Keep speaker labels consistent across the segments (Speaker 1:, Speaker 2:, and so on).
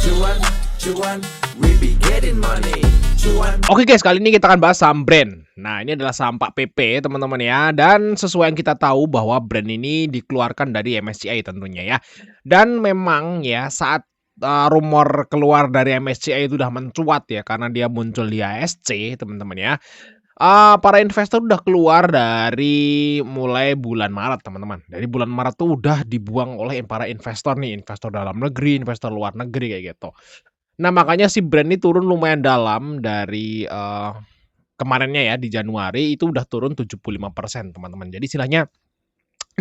Speaker 1: Cuan, cuan, we be getting money. Cuan.
Speaker 2: Oke guys, kali ini kita akan bahas saham brand. Nah, ini adalah saham Pak PP teman-teman ya. Dan sesuai yang kita tahu bahwa brand ini dikeluarkan dari MSCI tentunya ya. Dan memang ya saat rumor keluar dari MSCI itu udah mencuat ya karena dia muncul di ASC teman-teman ya. Para investor udah keluar dari mulai bulan Maret teman-teman. Dari bulan Maret tuh udah dibuang oleh para investor nih, investor dalam negeri, investor luar negeri kayak gitu. Nah, makanya si brand ini turun lumayan dalam dari, kemarinnya ya di Januari itu udah turun 75% teman-teman. Jadi istilahnya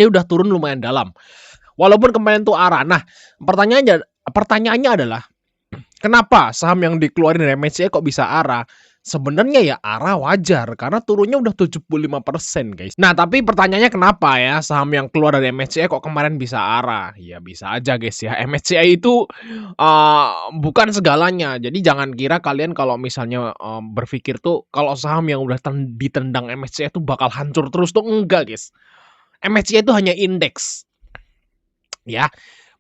Speaker 2: ini udah turun lumayan dalam. Walaupun kemarin tuh arah. Nah, pertanyaannya adalah kenapa saham yang dikeluarin dari MSCI kok bisa arah? Sebenarnya ya arah wajar karena turunnya udah 75% guys. Nah, tapi pertanyaannya kenapa ya saham yang keluar dari MSCI kok kemarin bisa arah? Ya bisa aja guys ya. MSCI itu bukan segalanya. Jadi jangan kira kalian kalau misalnya berpikir tuh kalau saham yang udah ditendang MSCI itu bakal hancur terus tuh enggak guys. MSCI itu hanya indeks. Ya.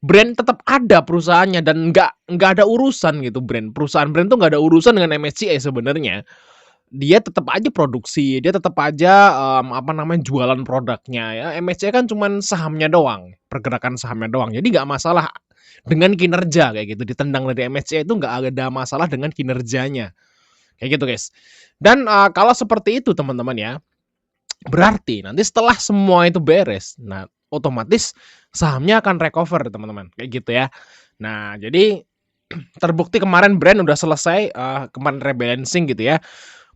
Speaker 2: Brand tetap ada perusahaannya dan nggak ada urusan gitu perusahaan brand tuh nggak ada urusan dengan MSCI sebenarnya. Dia tetap aja produksi, dia tetap aja, jualan produknya ya. MSCI kan cuman sahamnya doang, pergerakan sahamnya doang. Jadi nggak masalah dengan kinerja kayak gitu, ditendang dari MSCI itu nggak ada masalah dengan kinerjanya, kayak gitu guys. Dan, kalau seperti itu teman-teman ya, berarti nanti setelah semua itu beres, nah otomatis sahamnya akan recover teman-teman, kayak gitu ya. Nah jadi terbukti kemarin brand udah selesai, kemarin rebalancing gitu ya,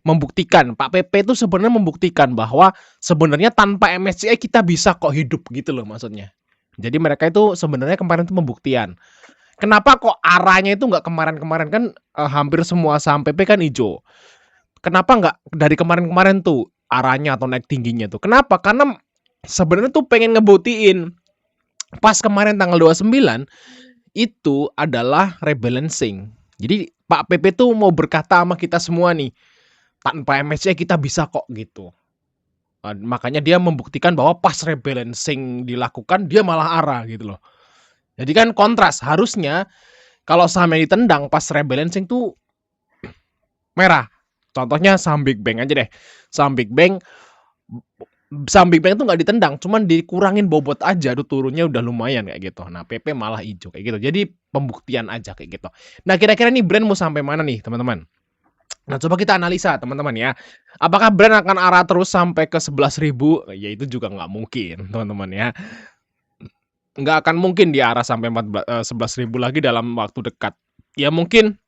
Speaker 2: membuktikan Pak PP itu sebenarnya membuktikan bahwa sebenarnya tanpa MSCI kita bisa kok hidup gitu loh maksudnya. Jadi mereka itu sebenarnya kemarin itu pembuktian. Kenapa kok arahnya itu nggak kemarin-kemarin kan, hampir semua saham PP kan hijau. Kenapa nggak dari kemarin-kemarin tuh arahnya atau naik tingginya tuh? Kenapa? Karena sebenarnya tuh pengen ngebuktiin pas kemarin tanggal 29 itu adalah rebalancing. Jadi Pak PP tuh mau berkata sama kita semua nih, tanpa MSCI kita bisa kok gitu. Makanya dia membuktikan bahwa pas rebalancing dilakukan dia malah arah gitu loh. Jadi kan kontras, harusnya kalau saham yang ditendang pas rebalancing tuh merah. Contohnya saham Big Bang aja deh. Saham Big Bang tuh nggak ditendang, cuman dikurangin bobot aja, tuh turunnya udah lumayan kayak gitu. Nah, PP malah hijau kayak gitu. Jadi pembuktian aja kayak gitu. Nah, kira-kira nih brand mau sampai mana nih, teman-teman? Nah, coba kita analisa teman-teman ya. Apakah brand akan arah terus sampai ke 11.000? Ya itu juga nggak mungkin, teman-teman ya. Nggak akan mungkin dia arah sampai 11.000 lagi dalam waktu dekat. Ya mungkin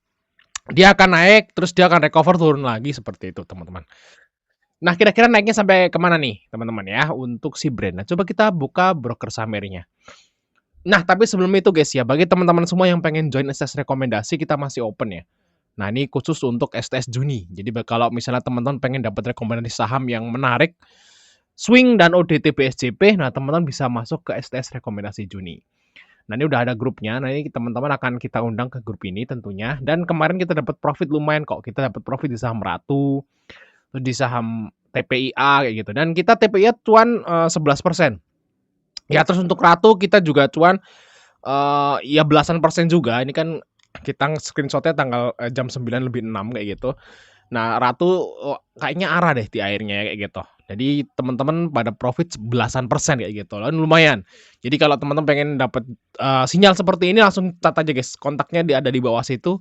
Speaker 2: dia akan naik, terus dia akan recover turun lagi seperti itu, teman-teman. Nah, kira-kira naiknya sampai kemana nih, teman-teman ya, untuk si brand. Nah, coba kita buka broker sahamnya. Nah, tapi sebelum itu guys ya, bagi teman-teman semua yang pengen join STS rekomendasi, kita masih open ya. Nah, ini khusus untuk STS Juni. Jadi kalau misalnya teman-teman pengen dapat rekomendasi saham yang menarik, swing dan ODT BSJP, nah teman-teman bisa masuk ke STS rekomendasi Juni. Nah, ini udah ada grupnya. Nah, ini teman-teman akan kita undang ke grup ini tentunya. Dan kemarin kita dapat profit lumayan kok. Kita dapat profit di saham Ratu, di saham TPIA kayak gitu. Dan kita TPIA cuan 11%. Ya, terus untuk Ratu kita juga cuan ya belasan persen juga. Ini kan kita screenshotnya tanggal jam 9 lebih 6 kayak gitu. Nah, Ratu kayaknya arah deh di airnya kayak gitu. Jadi teman-teman pada profit belasan persen kayak gitu. Dan lumayan. Jadi kalau teman-teman pengen dapat sinyal seperti ini langsung cat aja guys. Kontaknya ada di bawah situ.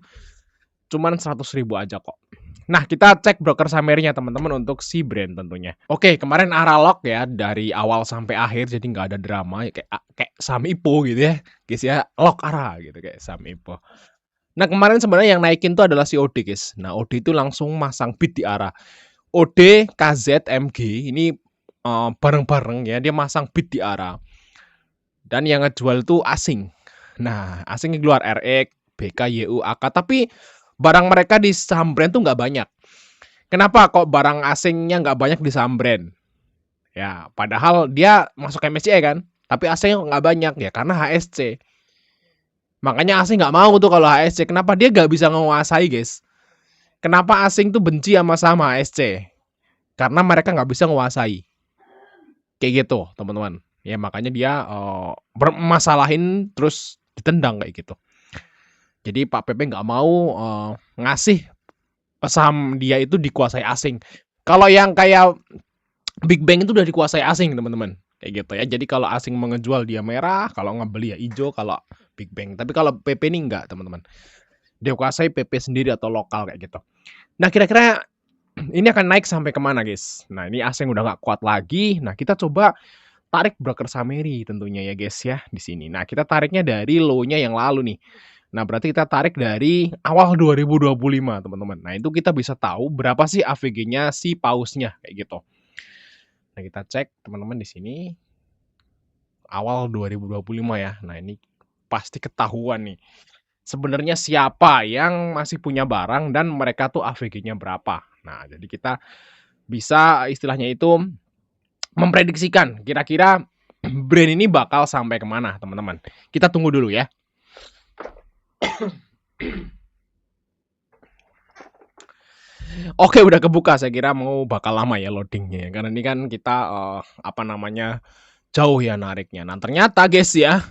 Speaker 2: Cuman 100.000 aja kok. Nah, kita cek broker sahamnya teman-teman untuk si brand tentunya. Oke, kemarin arah lock ya dari awal sampai akhir jadi nggak ada drama ya, kayak saham IPO gitu ya. Guys ya, lock arah gitu kayak saham IPO. Nah, kemarin sebenarnya yang naikin tuh adalah si OD guys. Nah, OD itu langsung masang bid di arah. OD, KZ, MG ini bareng-bareng ya dia masang bid di arah. Dan yang ngejual tuh asing. Nah, asing keluar RX, BK, YU, AK, tapi barang mereka di saham brand tuh nggak banyak. Kenapa kok barang asingnya nggak banyak di saham brand? Ya, padahal dia masuk MSCI kan, tapi asingnya nggak banyak ya karena HSC. Makanya asing nggak mau tuh kalau HSC. Kenapa dia nggak bisa menguasai guys? Kenapa asing tuh benci sama HSC? Karena mereka nggak bisa menguasai. Kayak gitu teman-teman. Ya makanya dia bermasalahin terus ditendang kayak gitu. Jadi Pak PP nggak mau, ngasih saham dia itu dikuasai asing. Kalau yang kayak Big Bang itu udah dikuasai asing, teman-teman, kayak gitu ya. Jadi kalau asing mengejual dia merah, kalau ngebeli ya ijo kalau Big Bang. Tapi kalau PP ini enggak, teman-teman. Dia kuasai PP sendiri atau lokal kayak gitu. Nah, kira-kira ini akan naik sampai kemana, guys? Nah, ini asing udah nggak kuat lagi. Nah, kita coba tarik broker Sameri tentunya ya, guys ya, di sini. Nah, kita tariknya dari low-nya yang lalu nih. Nah, berarti kita tarik dari awal 2025, teman-teman. Nah, itu kita bisa tahu berapa sih AVG-nya si pausnya kayak gitu. Nah, kita cek teman-teman di sini awal 2025 ya. Nah, ini pasti ketahuan nih. Sebenarnya siapa yang masih punya barang dan mereka tuh AVG-nya berapa. Nah, jadi kita bisa istilahnya itu memprediksikan kira-kira brand ini bakal sampai kemana, teman-teman. Kita tunggu dulu ya. Oke, udah kebuka. Saya kira mau bakal lama ya loadingnya, karena ini kan kita apa namanya jauh ya nariknya. Nah, ternyata guys ya,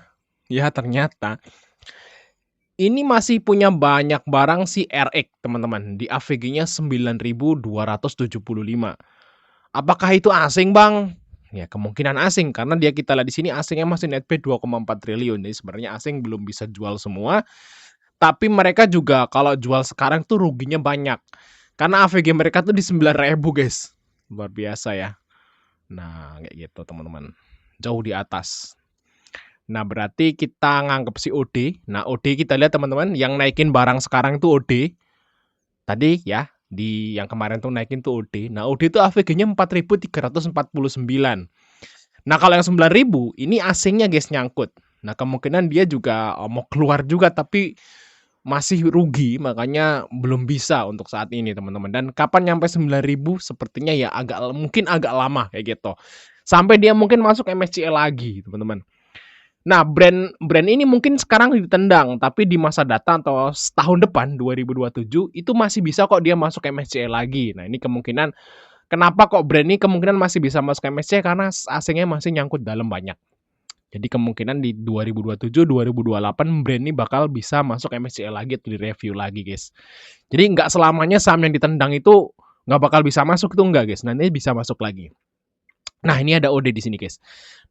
Speaker 2: ternyata ini masih punya banyak barang si RX, teman-teman. Di AVG-nya 9.275. Apakah itu asing, Bang? Ya, kemungkinan asing karena dia kita lihat di sini asingnya masih net pay 2,4 triliun. Jadi sebenarnya asing belum bisa jual semua. Tapi mereka juga kalau jual sekarang tuh ruginya banyak. Karena AVG mereka tuh di 9.000, guys. Luar biasa ya. Nah, kayak gitu, teman-teman. Jauh di atas. Nah, berarti kita nganggap si OD. Nah, OD kita lihat, teman-teman, yang naikin barang sekarang tuh OD. Tadi ya, di yang kemarin tuh naikin tuh OD. Nah, OD itu AVG-nya 4.349. Nah, kalau yang 9.000 ini asingnya, guys, nyangkut. Nah, kemungkinan dia juga mau keluar juga tapi masih rugi, makanya belum bisa untuk saat ini, teman-teman. Dan kapan nyampe 9.000 sepertinya ya mungkin agak lama kayak gitu. Sampai dia mungkin masuk MSCI lagi, teman-teman. Nah, brand ini mungkin sekarang ditendang, tapi di masa datang atau setahun depan 2027 itu masih bisa kok dia masuk MSCI lagi. Nah, ini kemungkinan kenapa kok brand ini kemungkinan masih bisa masuk MSCI karena asingnya masih nyangkut dalam banyak. Jadi kemungkinan di 2027, 2028 brand ini bakal bisa masuk MSCI lagi atau di-review lagi, guys. Jadi nggak selamanya saham yang ditendang itu nggak bakal bisa masuk, itu enggak, guys. Nanti bisa masuk lagi. Nah, ini ada OD di sini, guys.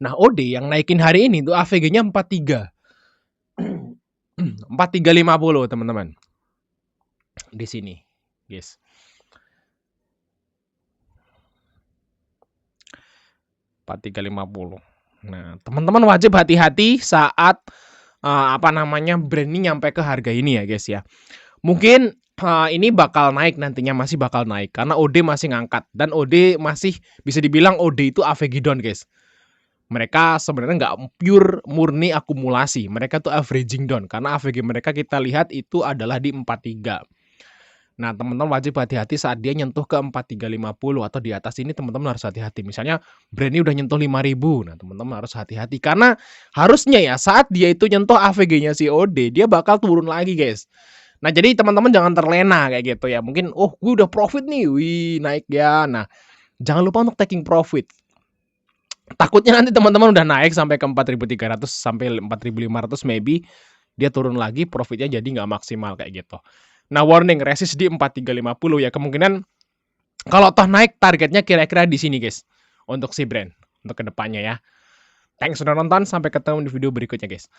Speaker 2: Nah, OD yang naikin hari ini tuh AVG-nya 43. 4350, teman-teman. Di sini, guys. Nah, teman-teman wajib hati-hati saat apa namanya brand ini nyampe ke harga ini ya, guys ya. Mungkin ini bakal naik nantinya, masih bakal naik karena OD masih ngangkat dan OD masih bisa dibilang OD itu AVG down, guys. Mereka sebenarnya nggak pure murni akumulasi, mereka tuh averaging down karena AVG mereka kita lihat itu adalah di 43. Nah, teman-teman wajib hati-hati saat dia nyentuh ke 4350 atau di atas ini, teman-teman harus hati-hati. Misalnya brand ini udah nyentuh 5.000. Nah, teman-teman harus hati-hati karena harusnya ya saat dia itu nyentuh AVG-nya si OD, dia bakal turun lagi, guys. Nah, jadi teman-teman jangan terlena kayak gitu ya. Mungkin gue udah profit nih, wih naik ya. Nah, jangan lupa untuk taking profit. Takutnya nanti teman-teman udah naik sampai ke 4.300 sampai 4.500 maybe dia turun lagi, profitnya jadi nggak maksimal kayak gitu. Nah, warning resist di 4350 ya, kemungkinan kalau toh naik targetnya kira-kira di sini, guys. Untuk si brand untuk kedepannya ya. Thanks sudah nonton, sampai ketemu di video berikutnya, guys.